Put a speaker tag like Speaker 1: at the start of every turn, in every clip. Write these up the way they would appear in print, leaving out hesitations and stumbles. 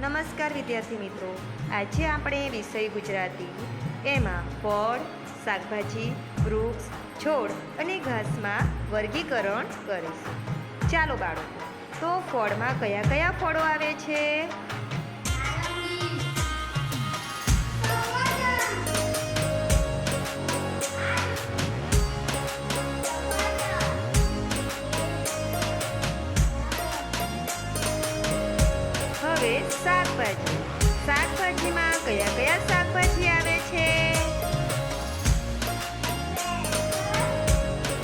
Speaker 1: નમસ્કાર વિદ્યાર્થી મિત્રો, આજે આપણે વિષય ગુજરાતી એમાં ફળ, શાકભાજી, વૃક્ષ, છોડ અને ઘાસમાં વર્ગીકરણ કરીશું. ચાલો બાળકો, તો ફળમાં કયા કયા ફળો આવે છે? હવે શાકભાજીમાં કયા કયા શાકભાજી આવે છે?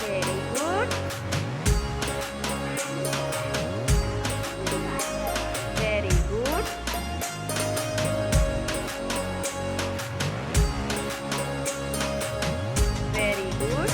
Speaker 1: Very good, very good. Very good.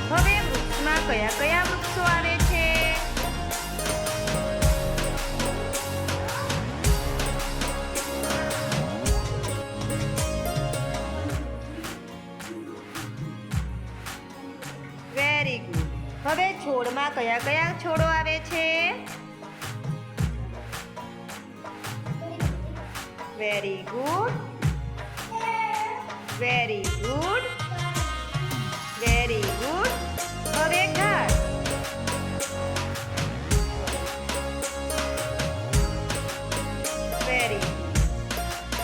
Speaker 1: હવે વૃક્ષમાં કયા કયા વૃક્ષો આવે છે? Very good. હવે છોડમાં કયા કયા છોડો આવે છે? Very good, very good, very good. હવે ઘાસ. Very good.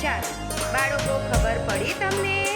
Speaker 1: ચાલો બાળકો, ખબર પડી તમને?